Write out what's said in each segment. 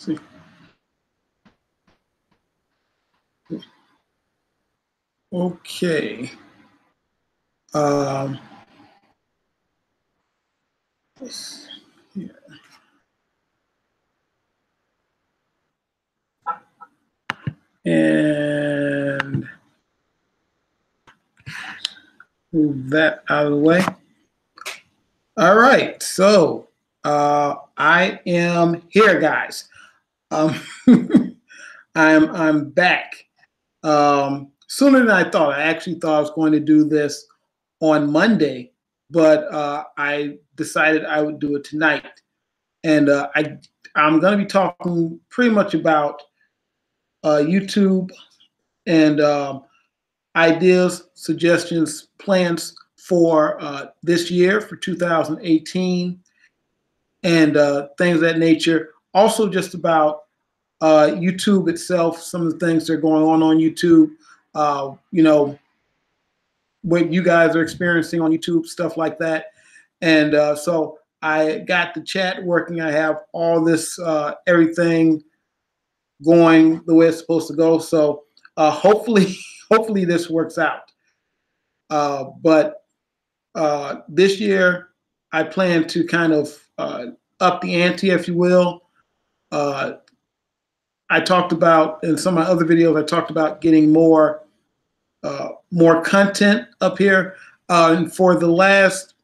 See. Okay. Yeah. And move that out of the way. All right, so I am here, guys. I'm back. Sooner than I thought. I actually thought I was going to do this on Monday, but I decided I would do it tonight. And I'm going to be talking pretty much about YouTube and ideas, suggestions, plans for this year, for 2018, and things of that nature. Also, just about YouTube itself, some of the things that are going on YouTube. You know, what you guys are experiencing on YouTube, stuff like that. And so I got the chat working. I have all this, everything going the way it's supposed to go. So hopefully, hopefully this works out. But this year, I plan to kind of up the ante, if you will. I talked about in some of my other videos, I talked about getting more content up here. And for the last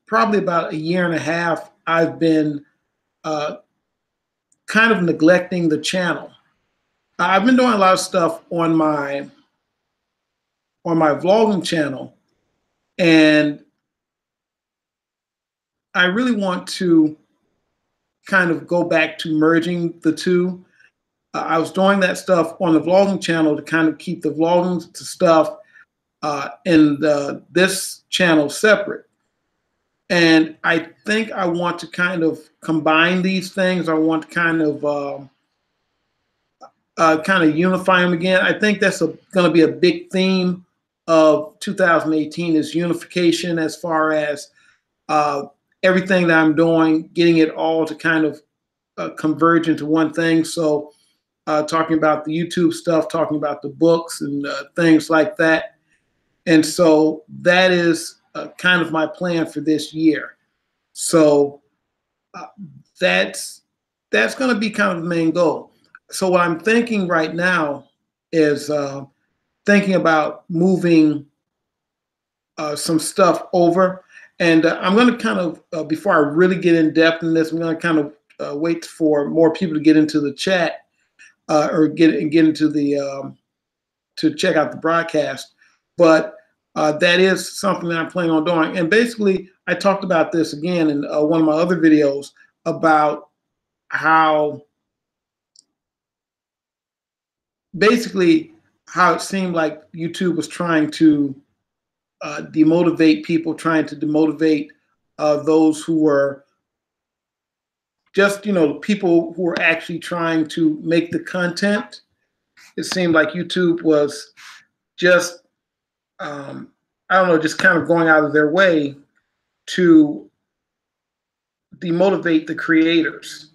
probably about a year and a half, I've been kind of neglecting the channel. I've been doing a lot of stuff on my vlogging channel, and I really want to kind of go back to merging the two. I was doing that stuff on the vlogging channel to kind of keep the vlogging stuff and this channel separate. And I think I want to kind of combine these things. I want to kind of unify them again. I think that's going to be a big theme of 2018 is unification, as far as everything that I'm doing, getting it all to kind of converge into one thing. So talking about the YouTube stuff, talking about the books and things like that. And so that is kind of my plan for this year. So that's going to be kind of the main goal. So what I'm thinking right now is thinking about moving some stuff over. And I'm going to kind of, before I really get in depth in this, I'm going to kind of wait for more people to get into the chat or get into the, to check out the broadcast. But that is something that I'm planning on doing. And basically, I talked about this again in one of my other videos about how basically how it seemed like YouTube was trying to demotivate people, trying to demotivate those who were just, you know, people who were actually trying to make the content. It seemed like YouTube was just, I don't know, just kind of going out of their way to demotivate the creators.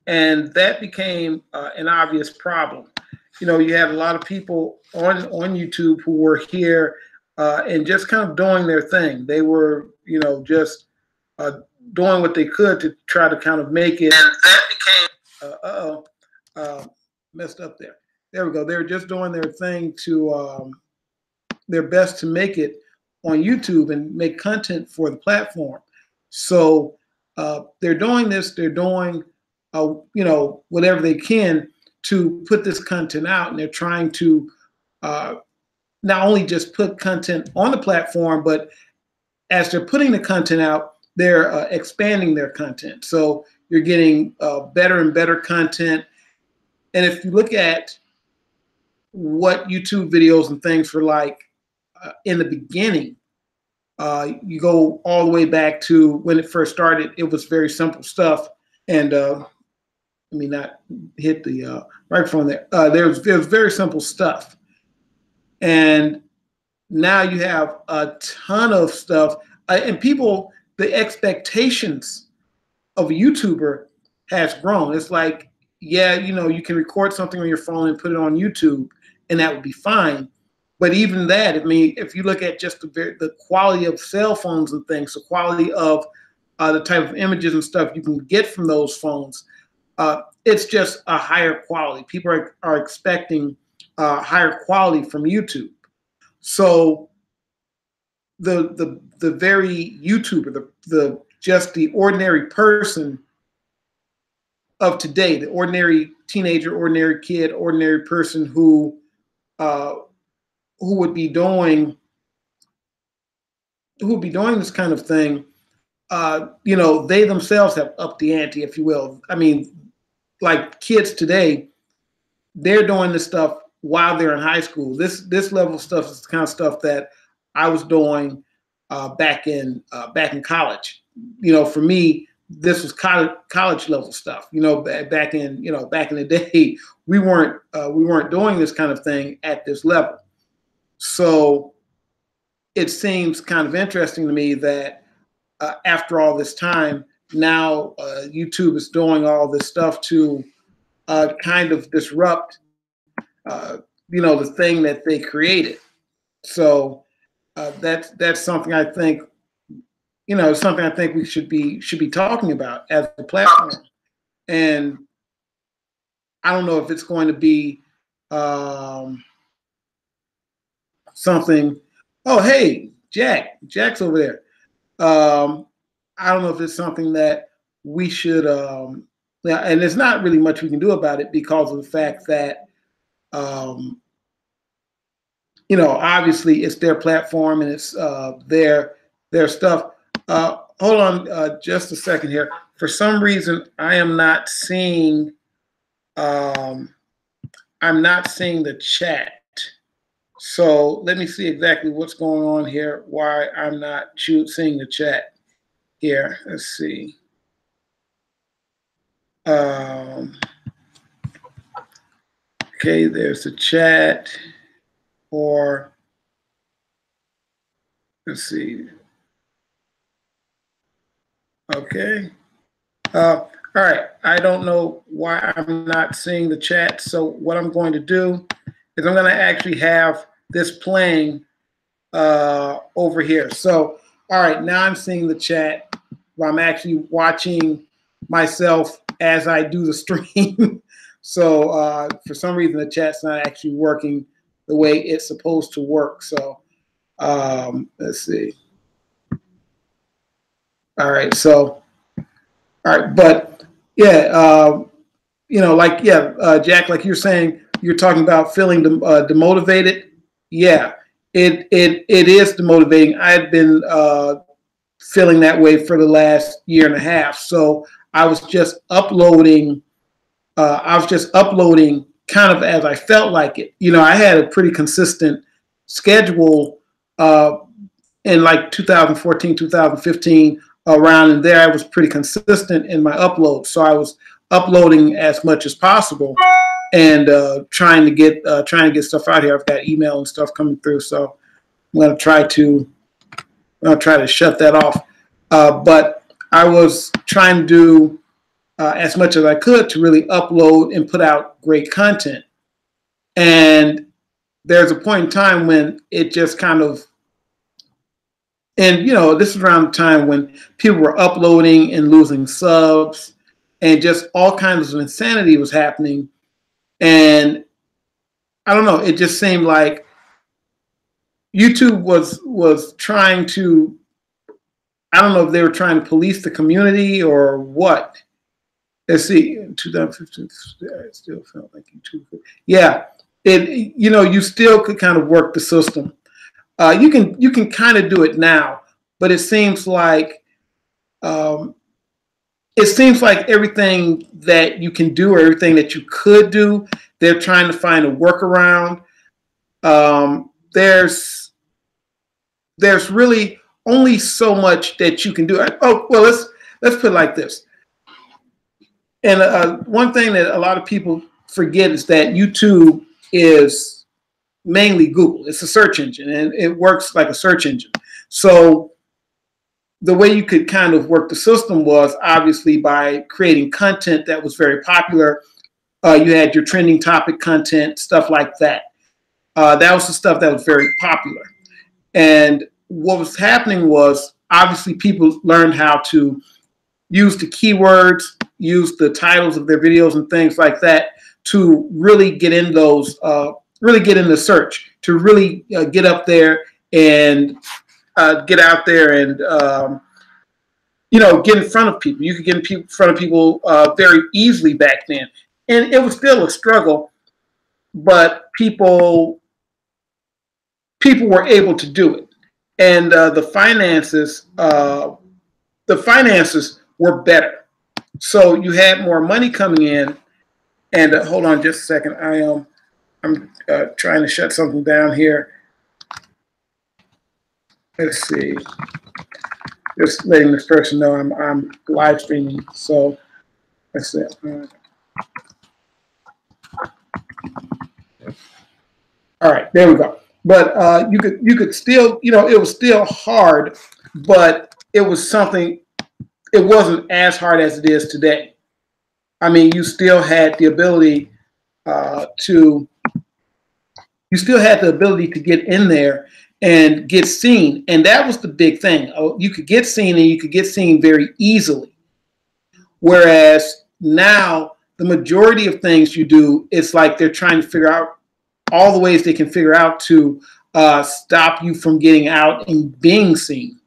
And that became an obvious problem. You know, you had a lot of people on YouTube who were here and just kind of doing their thing. They were, you know, just doing what they could to try to kind of make it. And that became, messed up there. There we go. They were just doing their thing to, their best to make it on YouTube and make content for the platform. So they're doing this, they're doing, you know, whatever they can to put this content out. And they're trying to not only just put content on the platform, but as they're putting the content out, they're expanding their content. So you're getting better and better content. And if you look at what YouTube videos and things were like in the beginning, you go all the way back to when it first started, it was very simple stuff. And let me not hit the microphone there. There was very simple stuff. And now you have a ton of stuff. And people, the expectations of a YouTuber has grown. It's like yeah, you know, you can record something on your phone and put it on YouTube, and that would be fine. But even that, I mean, if you look at just the quality of cell phones and things, the quality of the type of images and stuff you can get from those phones, it's just a higher quality. People are expecting higher quality from YouTube. So the very YouTuber, the just the ordinary person of today, the ordinary teenager, ordinary kid, ordinary person uh, who would be doing this kind of thing, you know, they themselves have upped the ante, if you will. I mean, like kids today, they're doing this stuff while they're in high school. This level of stuff is the kind of stuff that I was doing back in college. You know, for me, this was college level stuff. You know, back in the day, we weren't doing this kind of thing at this level. So it seems kind of interesting to me that after all this time, now YouTube is doing all this stuff to kind of disrupt, you know, the thing that they created. So that's something I think, you know, something I think we should be talking about as a platform. And I don't know if it's going to be something. Oh, hey, Jack's over there. I don't know if it's something that we should. Yeah, and there's not really much we can do about it because of the fact that, you know, obviously it's their platform and it's their stuff. Hold on, just a second here. For some reason, I am not seeing. I'm not seeing the chat. So let me see exactly what's going on here. Why I'm not seeing the chat here. Let's see. Okay, there's the chat. Or let's see. Okay. All right. I don't know why I'm not seeing the chat. So what I'm going to do is I'm going to actually have this playing over here. So, all right, now I'm seeing the chat where I'm actually watching myself as I do the stream. So for some reason, the chat's not actually working the way it's supposed to work. So let's see. All right, so all right, but yeah, you know, like Jack, like you're saying, you're talking about feeling demotivated. Yeah, it is demotivating. I've been feeling that way for the last year and a half. So I was just uploading. Kind of as I felt like it. You know, I had a pretty consistent schedule in like 2014, 2015, around in there. I was pretty consistent in my upload. So I was uploading as much as possible and trying to get stuff out here. I've got email and stuff coming through. So I'm going to try to shut that off. But I was trying to do as much as I could to really upload and put out great content. And there's a point in time when it just kind of, and you know, this is around the time when people were uploading and losing subs and just all kinds of insanity was happening. And I don't know, it just seemed like YouTube was trying to, I don't know if they were trying to police the community or what. Let's see, in 2015, it still felt like YouTube. Yeah, you know, you still could kind of work the system. You can kind of do it now, but it seems like everything that you can do or everything that you could do, they're trying to find a workaround. There's really only so much that you can do. Oh well, let's put it like this. And one thing that a lot of people forget is that YouTube is mainly Google. It's a search engine, and it works like a search engine. So the way you could kind of work the system was obviously by creating content that was very popular You had your trending topic content, stuff like that. That was the stuff that was very popular. And what was happening was obviously people learned how to use the keywords, use the titles of their videos and things like that to really get in those, really get in the search, to really get up there and get out there and, get in front of people. You could get in front of people very easily back then. And it was still a struggle, but people were able to do it. And the finances were better. So you had more money coming in. And hold on just a second. I'm trying to shut something down here. Let's see. Just letting this person know I'm live streaming. So let's see. All right, there we go. But you could still, it was still hard, but it was something. It wasn't as hard as it is today. I mean, you still had the ability to get in there and get seen, and that was the big thing. You could get seen, and you could get seen very easily. Whereas now, the majority of things you do, it's like they're trying to figure out all the ways they can figure out to stop you from getting out and being seen.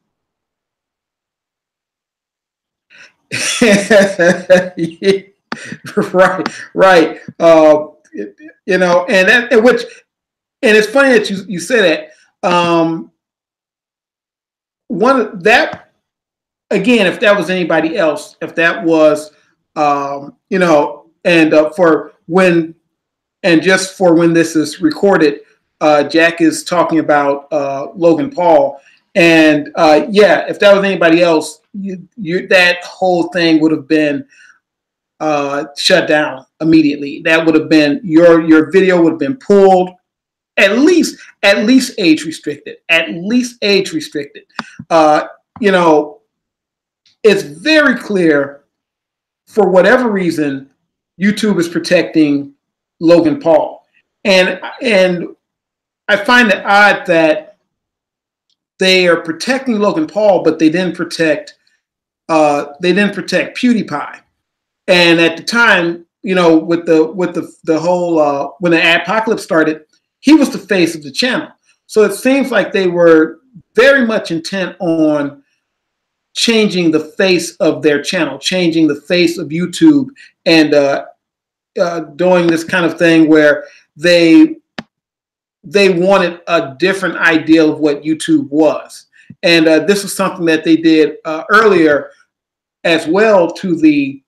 right. And it's funny that you say that. Again, if that was anybody else, if that was, just for when this is recorded, Jack is talking about Logan Paul. And if that was anybody else, that whole thing would have been shut down immediately. That would have been your video would have been pulled, at least age restricted. It's very clear, for whatever reason, YouTube is protecting Logan Paul, and I find it odd that they are protecting Logan Paul, but they didn't protect PewDiePie. And at the time, with the whole when the adpocalypse started, he was the face of the channel. So it seems like they were very much intent on changing the face of their channel, changing the face of YouTube, and doing this kind of thing where they wanted a different ideal of what YouTube was. And this was something that they did earlier as well to the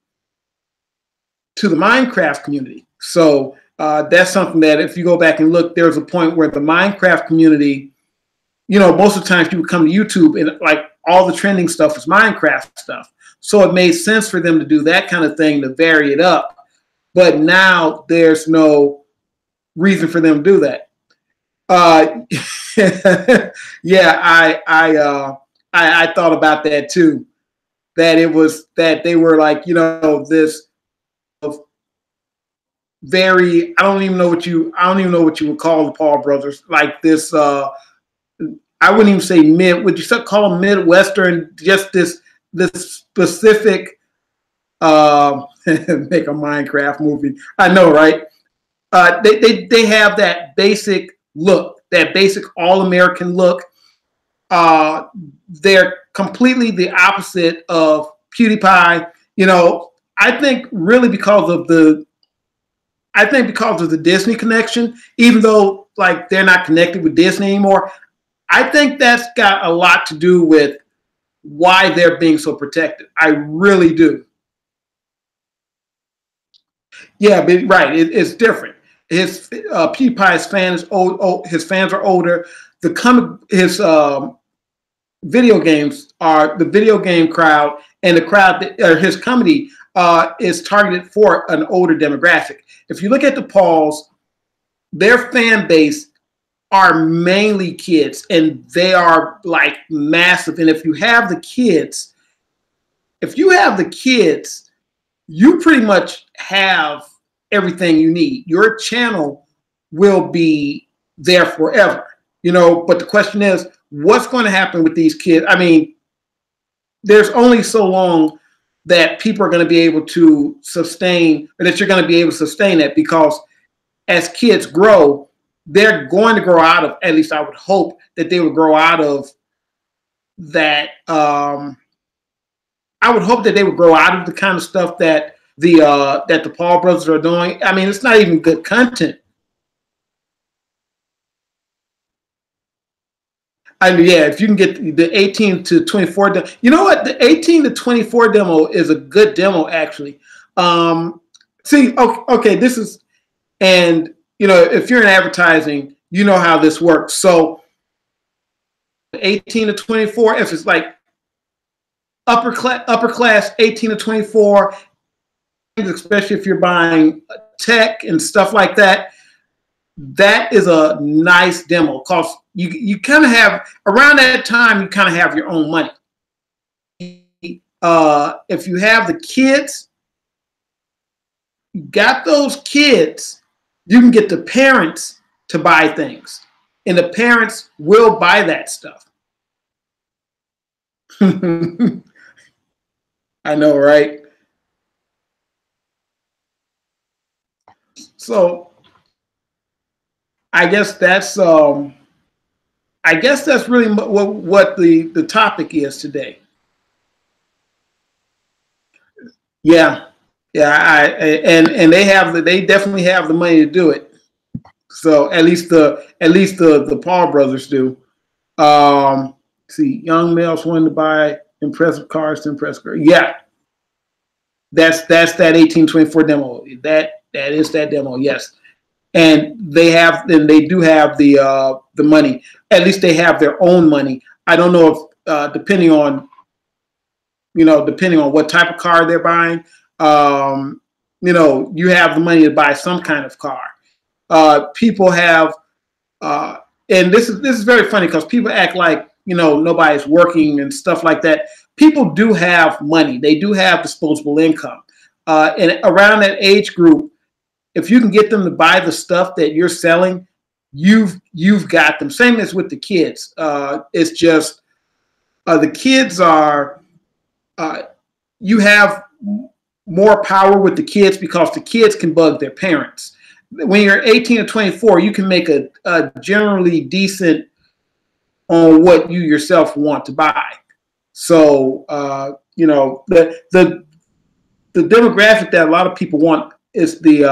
Minecraft community. So that's something that if you go back and look, there's a point where the Minecraft community, most of the times you would come to YouTube and like all the trending stuff is Minecraft stuff. So it made sense for them to do that kind of thing to vary it up. But now there's no reason for them to do that. I thought about that too. That they were like, this very, I don't even know what you would call the Paul brothers, like this. I wouldn't even say would you call them Midwestern? Just this specific. Make a Minecraft movie. I know, right? They have that basic look, that basic all-American look. They're completely the opposite of PewDiePie. I think really because of the Disney connection, even though like they're not connected with Disney anymore, I think that's got a lot to do with why they're being so protected. I really do. Yeah, but right, it's different. His PewDiePie's fans his fans are older. His video games are the video game crowd, and the crowd his comedy is targeted for an older demographic. If you look at the Pauls, their fan base are mainly kids, and they are like massive. And if you have the kids, you pretty much have everything you need. Your channel will be there forever, you know, but the question is, what's going to happen with these kids? I mean, there's only so long that people are going to be able to sustain, or that you're going to be able to sustain that, because as kids grow, they're going to grow out of, at least I would hope that they would grow out of that. I would hope that they would grow out of the kind of stuff that the Paul brothers are doing. I mean, it's not even good content. I mean, yeah, if you can get the 18 to 24 demo, you know what? The 18 to 24 demo is a good demo, actually. See, okay, this is, and you know, if you're in advertising, you know how this works. So 18 to 24, if it's like upper class 18 to 24, especially if you're buying tech and stuff like that, that is a nice demo, because you kind of have, around that time, you kind of have your own money. If you have the kids, you got those kids, you can get the parents to buy things, and the parents will buy that stuff. I know, right? So I guess that's really what the topic is today. Yeah, yeah, and they definitely have the money to do it. So at least the Paul brothers do. See, young males wanting to buy impressive cars to impress girls. Yeah, that's that 1824 demo. That is that demo. Yes, and they do have the money. At least they have their own money. I don't know if depending on what type of car they're buying, you have the money to buy some kind of car. People have, and this is very funny, because people act like, nobody's working and stuff like that. People do have money. They do have disposable income. And around that age group, if you can get them to buy the stuff that you're selling, you've got them. Same as with the kids. It's just the kids are, you have more power with the kids, because the kids can bug their parents. When you're 18 or 24, you can make a generally decent on what you yourself want to buy. So, the demographic that a lot of people want is the,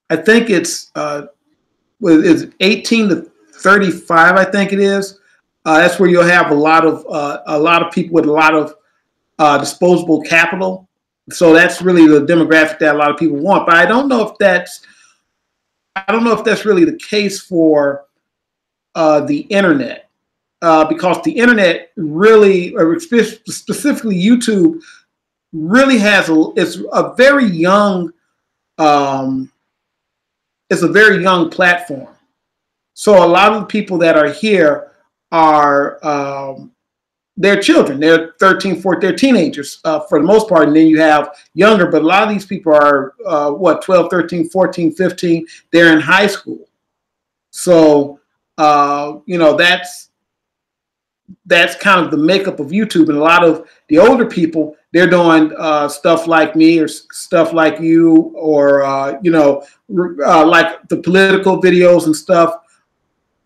I think it's 18 to 35, I think it is. That's where you'll have a lot of people with a lot of disposable capital. So that's really the demographic that a lot of people want. But I don't know if that's really the case for the internet, because the internet really, or specifically YouTube, really it's a very young platform. So a lot of the people that are here are they're children. They're 13, 14, they're teenagers for the most part. And then you have younger, but a lot of these people are 12, 13, 14, 15. They're in high school. So, that's kind of the makeup of YouTube. And a lot of the older people, they're doing stuff like me or stuff like you, or, like the political videos and stuff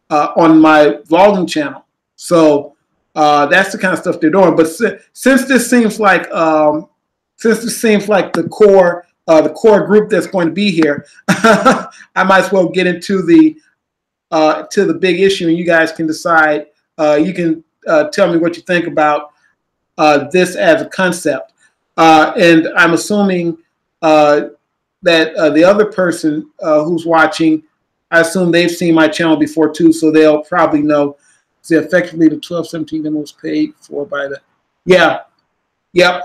on my vlogging channel. So that's the kind of stuff they're doing. But since this seems like the core group that's going to be here, I might as well get into to the big issue, and you guys can decide. You can tell me what you think about this as a concept. And I'm assuming that the other person who's watching, I assume they've seen my channel before too, so they'll probably know. So effectively, the 1217 demo was paid for by the, yep. The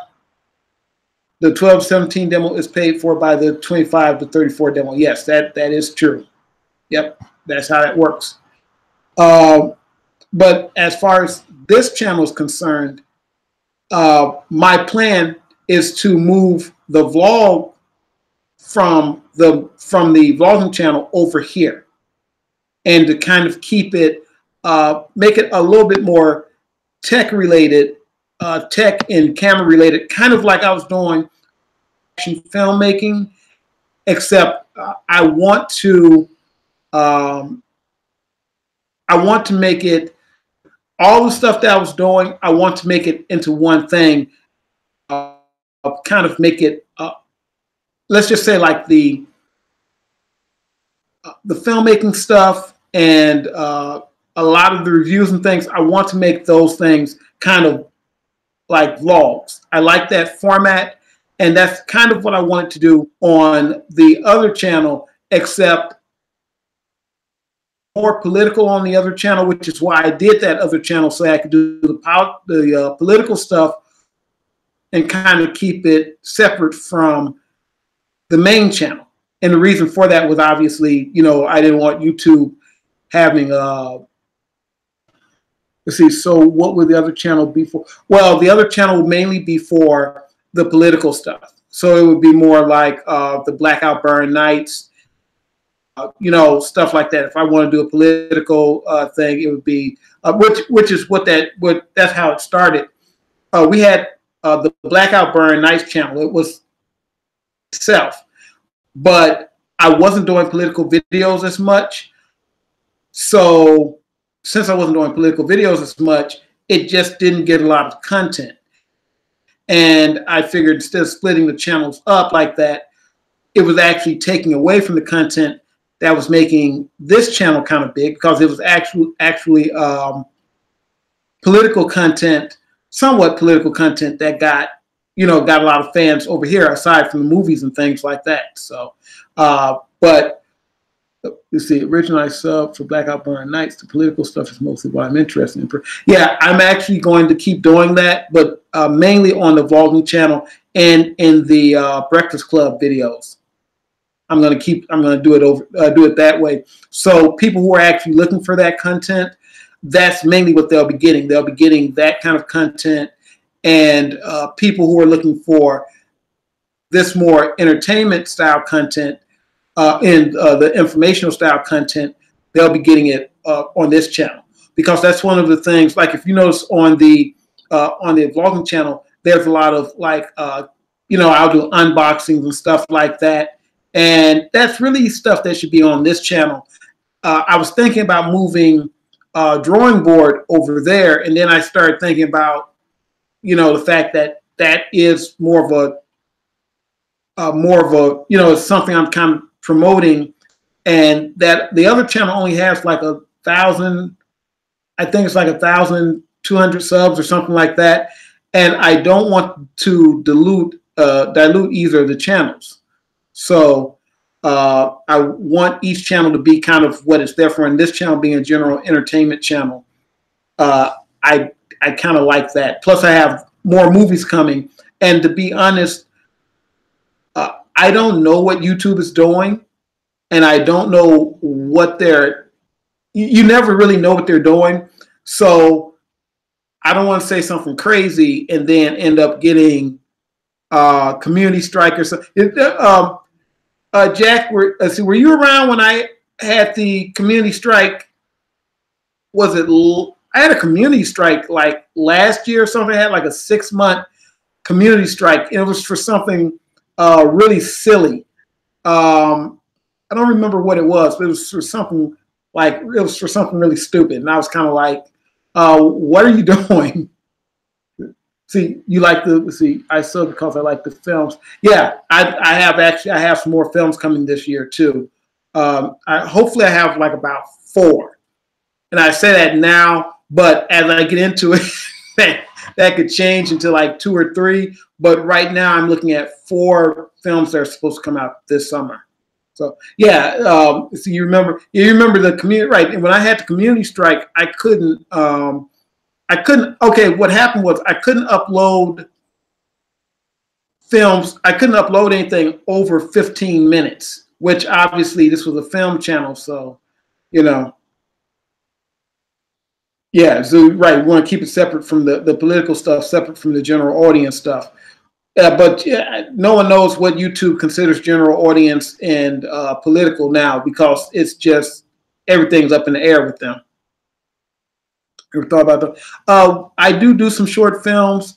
1217 demo is paid for by the 25 to 34 demo. Yes, that is true. Yep, that's how that works. But as far as this channel is concerned, my plan is to move the vlog from the vlogging channel over here, and to kind of keep it, make it a little bit more tech related, tech and camera related, kind of like I was doing action filmmaking, except I want to make it, all the stuff that I was doing, I want to make it into one thing, kind of make it, let's just say like the filmmaking stuff and a lot of the reviews and things, I want to make those things kind of like vlogs. I like that format, and that's kind of what I wanted to do on the other channel, except more political on the other channel, which is why I did that other channel, so I could do the political stuff and kind of keep it separate from the main channel. And the reason for that was obviously, you know, I didn't want YouTube having let's see, so what would the other channel be for? Well, the other channel would mainly be for the political stuff. So it would be more like the Blackout Burn Nights, you know, stuff like that. If I want to do a political thing, it would be, which is that's how it started. We had the Blackout Burn Nights channel. It was itself, but I wasn't doing political videos as much. So since I wasn't doing political videos as much, it just didn't get a lot of content. And I figured instead of splitting the channels up like that, it was actually taking away from the content that was making this channel kind of big, because it was actually political content, somewhat political content that got a lot of fans over here, aside from the movies and things like that. So, but you see, originally I sub for Blackout Burn Nights. The political stuff is mostly what I'm interested in. Yeah, I'm actually going to keep doing that, but mainly on the vlogging channel and in the Breakfast Club videos. I'm going to do it that way. So people who are actually looking for that content, that's mainly what they'll be getting. They'll be getting that kind of content, and people who are looking for this more entertainment style content, and the informational style content, they'll be getting it on this channel, because that's one of the things. Like if you notice on the vlogging channel, there's a lot of like I'll do unboxings and stuff like that, and that's really stuff that should be on this channel. I was thinking about moving drawing board over there, and then I started thinking about the fact that that is more of a it's something I'm kind of promoting, and that the other channel only has like 1,000, I think it's like 1,200 subs or something like that, and I don't want to dilute either of the channels. So I want each channel to be kind of what it's there for, and this channel being a general entertainment channel. I kind of like that. Plus I have more movies coming, and to be honest, I don't know what YouTube is doing, and I don't know what you never really know what they're doing. So I don't want to say something crazy and then end up getting community strike or something. Jack, were you around when I had the community strike? I had a community strike like last year or something. I had like a 6-month community strike, and it was for something really silly. I don't remember what it was, but it was for something really stupid. And I was kind of like, what are you doing? See, I sub because I like the films. Yeah, I have some more films coming this year too. Hopefully I have like about 4. And I say that now, but as I get into it, that could change into like 2 or 3. But right now I'm looking at 4 films that are supposed to come out this summer. So yeah, so you remember the community, right? And when I had the community strike, I couldn't. Okay, what happened was I couldn't upload films. I couldn't upload anything over 15 minutes, which obviously this was a film channel, so yeah. So right, we want to keep it separate from the political stuff, separate from the general audience stuff. But no one knows what YouTube considers general audience and political now, because it's just everything's up in the air with them. Ever thought about that? I do some short films.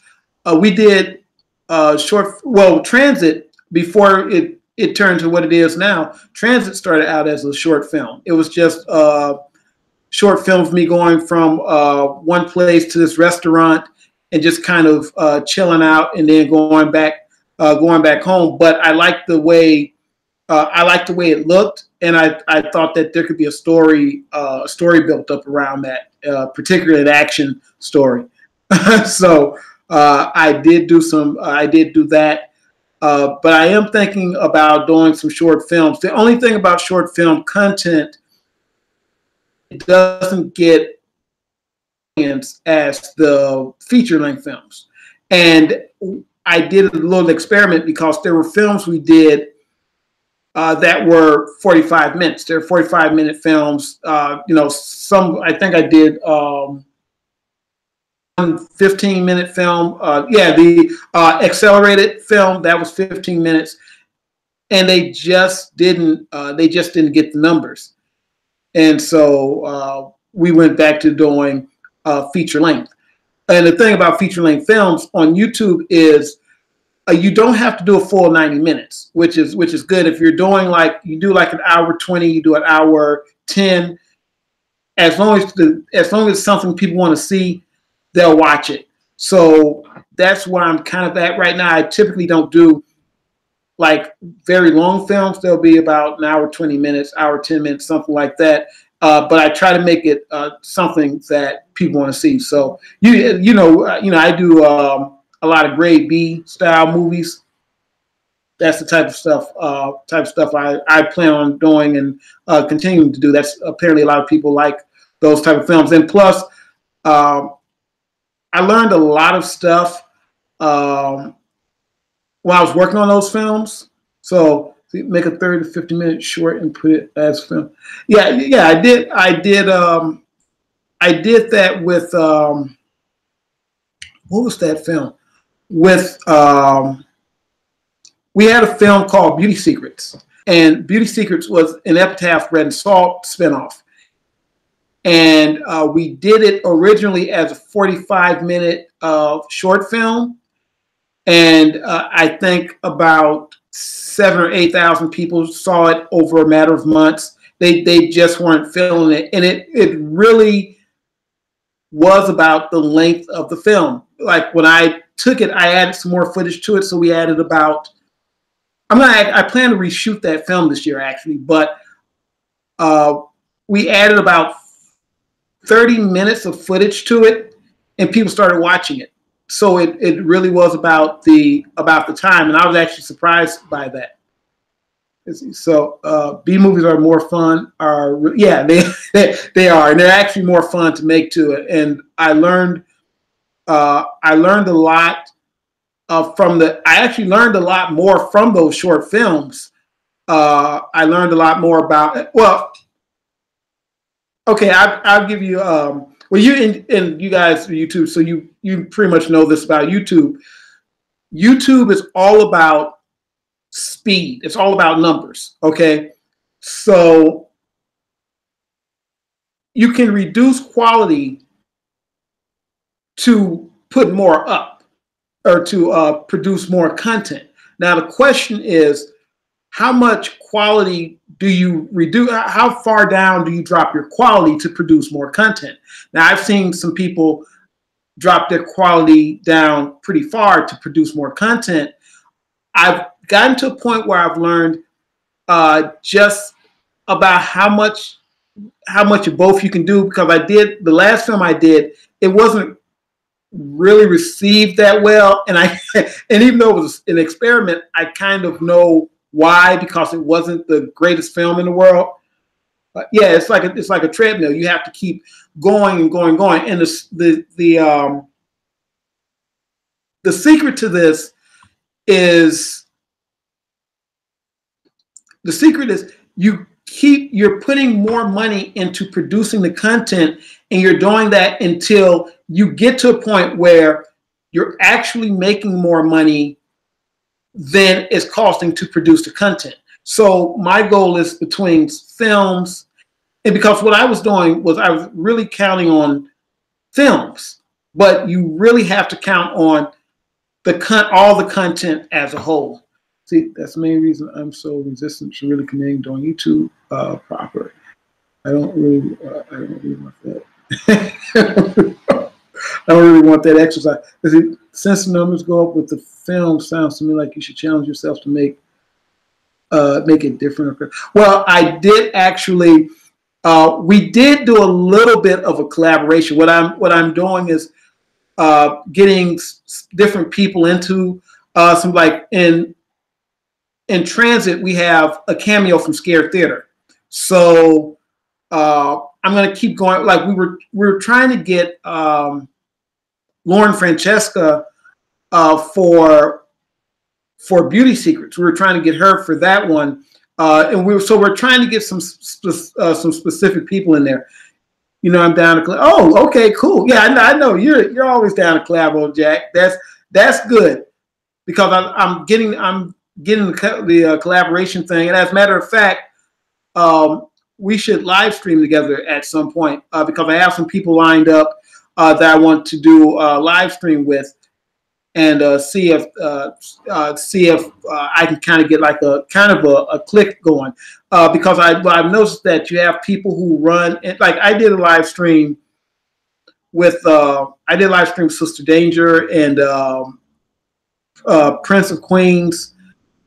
We did Transit, before it turned to what it is now. Transit started out as a short film. It was just short film of me going from one place to this restaurant and just kind of chilling out, and then going back home. But I liked the way it looked, and I thought that there could be a story built up around that, particularly an action story. So I did do that. But I am thinking about doing some short films. The only thing about short film content, it doesn't get as the feature-length films. And I did a little experiment, because there were films we did that were 45 minutes. They're 45-minute films. Some, I think I did 15-minute film. The accelerated film, that was 15 minutes. And they just didn't get the numbers. And so we went back to doing feature length. And the thing about feature length films on YouTube is you don't have to do a full 90 minutes, which is good. If you're doing you do like an hour 20, you do an hour 10. As long as it's something people want to see, they'll watch it. So that's where I'm kind of at right now. I typically don't do like very long films. They'll be about an hour 20 minutes, hour 10 minutes, something like that. But I try to make it something that people want to see. So I do a lot of grade B style movies. That's the type of stuff I plan on doing and continuing to do. That's apparently a lot of people like those type of films. And plus, I learned a lot of stuff while I was working on those films. So make a 30 to 50-minute short and put it as film. Yeah. I did that with what was that film? With we had a film called Beauty Secrets, and Beauty Secrets was an Epitaph Red and Salt spinoff. And we did it originally as a 45-minute short film. And I think about 7,000 or 8,000 people saw it over a matter of months. They just weren't feeling it. And it really was about the length of the film. Like when I took it, I added some more footage to it. So we added about, I plan to reshoot that film this year actually, but we added about 30 minutes of footage to it, and people started watching it. So it really was about the time, and I was actually surprised by that. So B movies are more fun. They are, and they're actually more fun to make to it. And I learned a lot I actually learned a lot more from those short films. I learned a lot more about, okay, I'll give you, you and you guys YouTube, so you pretty much know this about YouTube. YouTube is all about speed. It's all about numbers, okay? So you can reduce quality to put more up, or to produce more content. Now the question is, how much quality do you reduce? How far down do you drop your quality to produce more content? Now I've seen some people drop their quality down pretty far to produce more content. I've gotten to a point where I've learned just about how much of both you can do, because the last film I did, it wasn't really received that well, and even though it was an experiment, I kind of know why, because it wasn't the greatest film in the world. But yeah, it's like a treadmill. You have to keep going and going and going. And the secret to this is you're putting more money into producing the content, and you're doing that until you get to a point where you're actually making more money than it's costing to produce the content. So my goal is between films, and because what I was doing was I was really counting on films, but you really have to count on all the content as a whole. See, that's the main reason I'm so resistant to really committing doing YouTube proper. I don't really want that. I don't really want that exercise. Since the numbers go up with the film, sounds to me like you should challenge yourself to make it different. Well, I did actually. We did do a little bit of a collaboration. What I'm doing is getting different people into some, like in transit. We have a cameo from Scared Theater, so I'm going to keep going. Like we were trying to get Lauren Francesca for Beauty Secrets. We were trying to get her for that one, and we're trying to get some specific people in there. You know, I'm down to collab. Oh, okay, cool. Yeah, I know you're always down to collab, Jack. That's good, because I'm getting the collaboration thing. And as a matter of fact, we should live stream together at some point, because I have some people lined up that I want to do a live stream with, and see if I can kind of get like a click going, because I've noticed that you have people who run, like I did a live stream with Sister Danger and Prince of Queens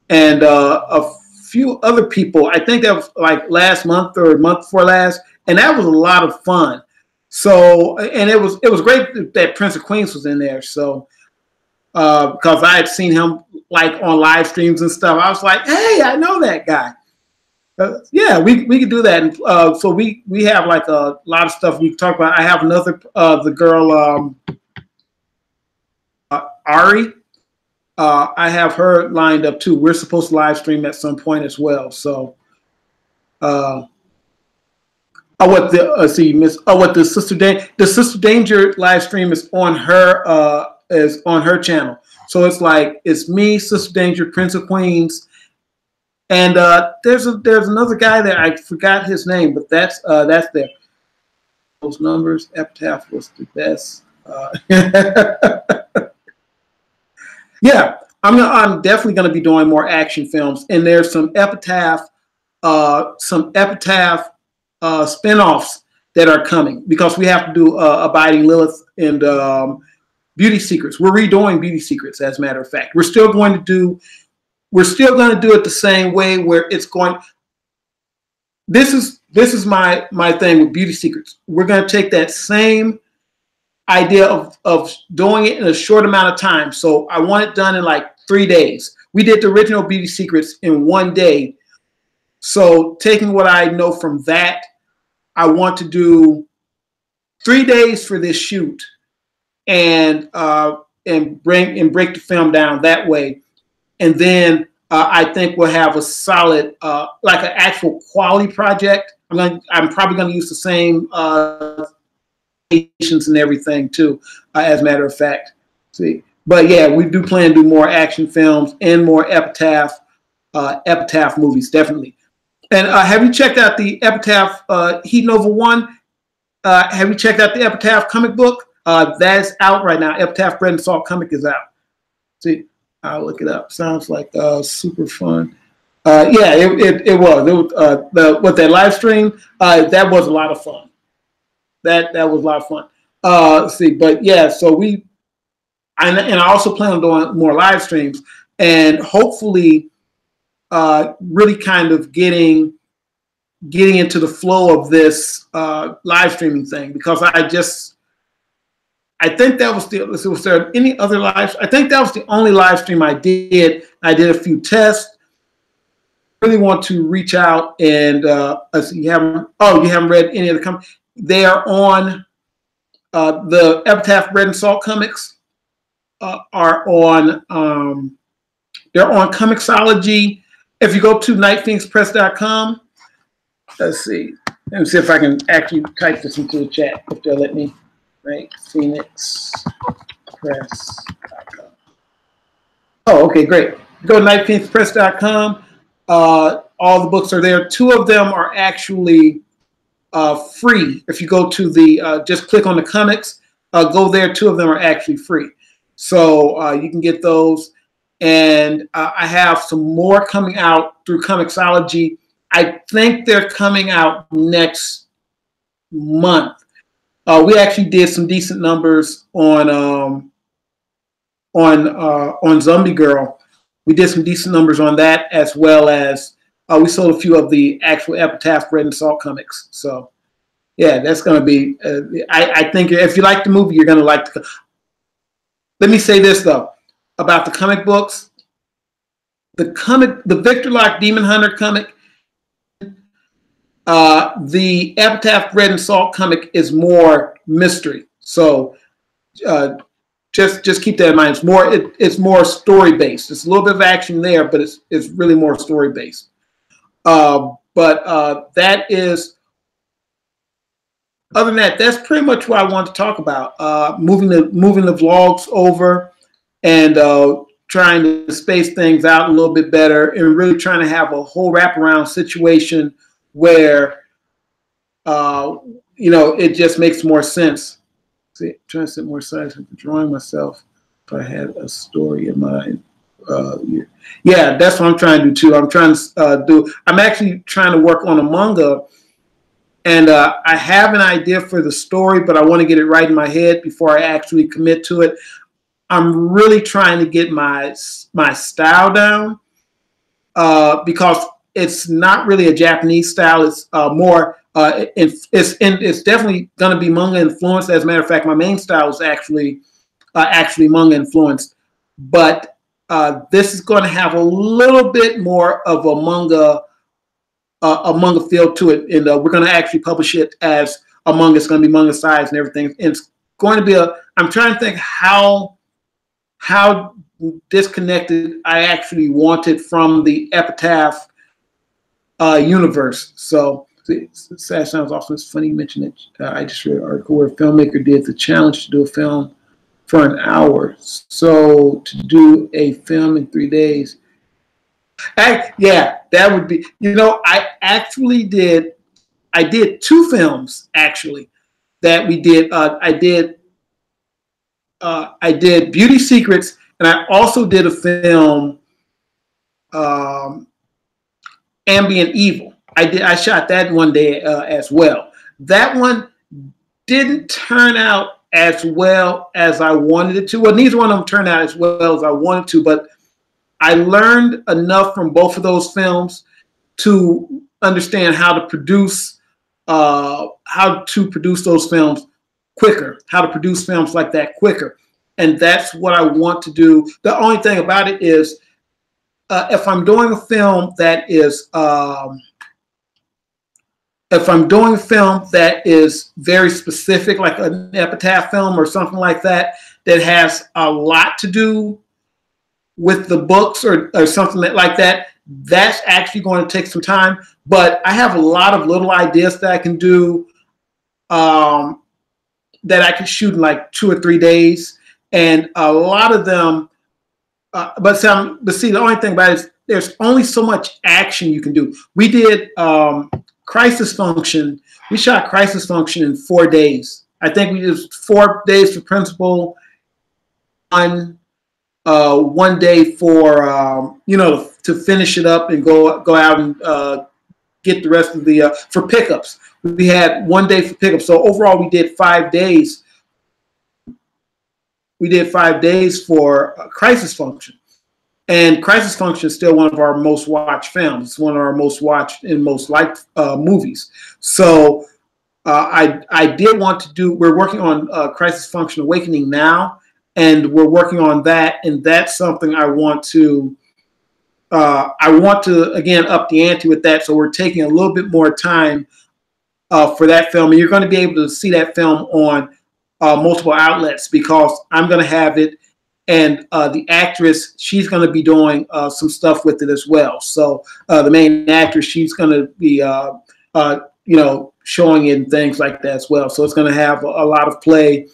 and a few other people. I think that was like last month or month before last, and that was a lot of fun. So, and it was great that Prince of Queens was in there. So, because I had seen him like on live streams and stuff, I was like, hey, I know that guy. Yeah, we could do that. And so we have like a lot of stuff we can talk about. I have another the girl Ari. I have her lined up too. We're supposed to live stream at some point as well. So, the Sister Danger live stream is on her channel. So it's like it's me, Sister Danger, Prince of Queens, and there's another guy there. I forgot his name, but that's there. Those numbers, Epitaph was the best. Yeah, I'm definitely going to be doing more action films, and there's some Epitaph spinoffs that are coming, because we have to do Abiding Lilith and Beauty Secrets. We're redoing Beauty Secrets, as a matter of fact. We're still going to do it the same way, where it's going. This is my thing with Beauty Secrets. We're going to take that same idea of doing it in a short amount of time. So I want it done in like 3 days. We did the original Beauty Secrets in 1 day. So taking what I know from that, I want to do 3 days for this shoot, and break the film down that way. And then I think we'll have a solid, like an actual quality project. I'm probably going to use the same patients and everything too, as a matter of fact. See, but yeah, we do plan to do more action films and more Epitaph movies, definitely. And have you checked out the Epitaph Heat Nova 1? Have you checked out the Epitaph comic book? That's out right now. Epitaph Bread and Salt comic is out. See, I'll look it up. Sounds like super fun. Yeah, it was. With that live stream, that was a lot of fun. That was a lot of fun. See, but yeah, so I also plan on doing more live streams, and hopefully really kind of getting into the flow of this live streaming thing, because I think that was was there any other live? I think that was the only live stream I did. I did a few tests. Really want to reach out and you haven't read any of the comics. They are on the Epitaph Bread and Salt comics are on they're on Comixology. If you go to nightphoenixpress.com, let's see. Let me see if I can actually type this into the chat, if they'll let me. Right, Phoenix Press.com. Oh, okay, great. Go to nightphoenixpress.com. All the books are there. 2 of them are actually free. If you go to the, just click on the comics, go there. 2 of them are actually free. So you can get those. And I have some more coming out through Comixology. I think they're coming out next month. We actually did some decent numbers on Zombie Girl. We did some decent numbers on that, as well as we sold a few of the actual Epitaph Bread and Salt comics. So yeah, that's going to be. I think if you like the movie, you're going to like the. Let me say this though about the comic books. The Victor Locke Demon Hunter comic, the Epitaph Bread and Salt comic is more mystery. So just keep that in mind. It's more story based. It's a little bit of action there, but it's really more story based. But that is. Other than that, that's pretty much what I want to talk about. Moving the vlogs over and trying to space things out a little bit better, and really trying to have a whole wraparound situation where it just makes more sense. See, trying to set more sides into drawing myself. If I had a story in mind, yeah, that's what I'm trying to do too. I'm actually trying to work on a manga. And I have an idea for the story, but I want to get it right in my head before I actually commit to it. I'm really trying to get my style down because it's not really a Japanese style. It's more. It's definitely going to be manga influenced. As a matter of fact, my main style is actually manga influenced. But this is going to have a little bit more of a manga feel to it, and we're going to actually publish it as a manga. It's going to be manga size and everything. And it's going to be I'm trying to think how disconnected I actually want it from the Epitaph universe. So Sad Sounds also, it's funny you mentioned it. I just read an article where a filmmaker did the challenge to do a film for an hour. So to do a film in 3 days. Yeah, that would be. I did 2 films actually that we did. I did Beauty Secrets, and I also did a film, Ambient Evil. I shot that one day as well. That one didn't turn out as well as I wanted it to. Well, neither one of them turned out as well as I wanted to, but I learned enough from both of those films to understand how to produce those films quicker, how to produce films like that quicker. And that's what I want to do. The only thing about it is if I'm doing a film that is very specific, like an Epitaph film or something like that, that has a lot to do with the books or something like that, that's actually going to take some time. But I have a lot of little ideas that I can do, that I can shoot in like 2 or 3 days. And a lot of them, but see, the only thing about it is there's only so much action you can do. We did Crisis Function. We shot Crisis Function in 4 days. I think we did 4 days for principal, one day for to finish it up and go out and get the rest of the for pickups. We had 1 day for pickups. So overall, we did 5 days. We did 5 days for Crisis Function, and Crisis Function is still one of our most watched films. It's one of our most watched and most liked movies. So I did want to do. We're working on Crisis Function Awakening now. And we're working on that, and that's something I want to again up the ante with that. So we're taking a little bit more time for that film, and you're going to be able to see that film on multiple outlets because I'm going to have it, and the actress, she's going to be doing some stuff with it as well. So the main actress, she's going to be showing it and things like that as well. So it's going to have a lot of play.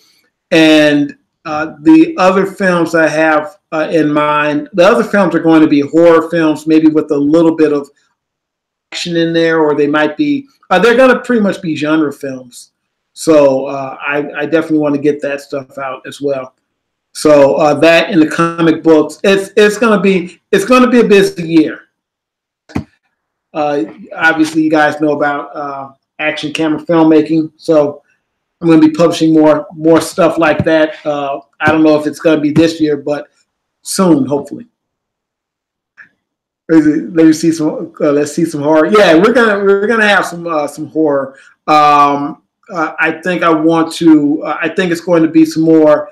And the other films I have in mind. The other films are going to be horror films, maybe with a little bit of action in there, or they might be. They're going to pretty much be genre films. So I definitely want to get that stuff out as well. So that in the comic books, it's going to be a busy year. Obviously, you guys know about action camera filmmaking, so I'm going to be publishing more stuff like that. I don't know if it's going to be this year, but soon, hopefully. Let me see some. Let's see some horror. Yeah, we're gonna have some horror. I think I want to. I think it's going to be some more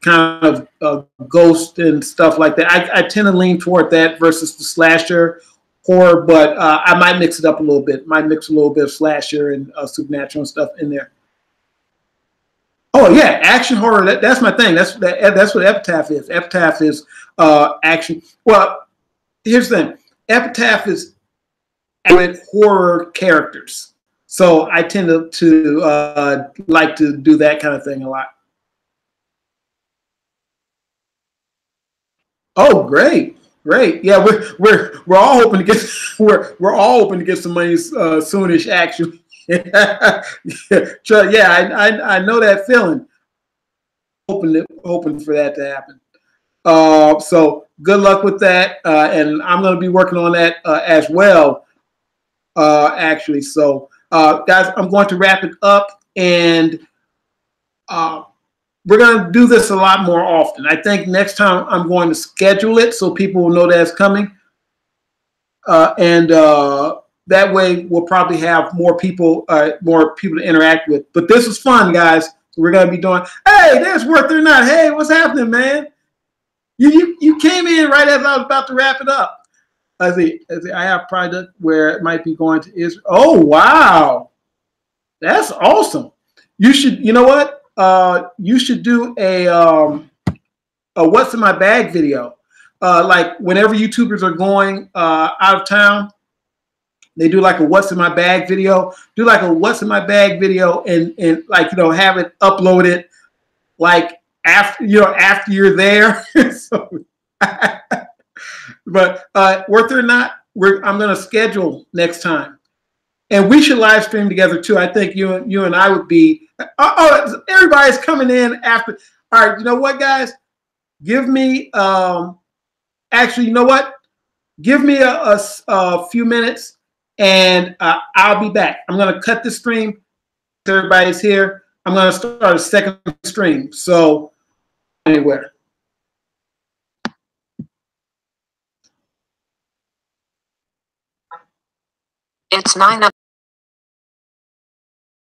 kind of ghost and stuff like that. I tend to lean toward that versus the slasher horror, but I might mix it up a little bit. Might mix a little bit of slasher and supernatural and stuff in there. Oh yeah, action horror. That's my thing. That's what Epitaph is. Epitaph is action. Well, here's the thing. Epitaph is with horror characters, so I tend to like to do that kind of thing a lot. Oh, great, great. Yeah, we're all hoping to get we're all hoping to get some money soonish. Actually, yeah, I know that feeling. Hoping for that to happen. So good luck with that, and I'm going to be working on that as well. Actually, so guys, I'm going to wrap it up, and we're going to do this a lot more often. I think next time I'm going to schedule it so people will know that it's coming, and that way we'll probably have more people to interact with. But this was fun, guys. So we're going to be doing. Hey, there's Worth or Not. Hey, what's happening, man? You came in right as I was about to wrap it up. I see. I have product where it might be going to Israel. Oh wow, that's awesome. You should. You know what? You should do a what's in my bag video. Like whenever YouTubers are going out of town, they do like a what's in my bag video. Do like a what's in my bag video, and like have it uploaded like after you're there. So, but Worth or Not, I'm going to schedule next time, and we should live stream together too. I think you and I would be. Oh, everybody's coming in after. All right, you know what, guys? Give me actually, you know what? Give me a few minutes, and I'll be back. I'm going to cut the stream. Everybody's here. I'm going to start a second stream. So anywhere. It's 9.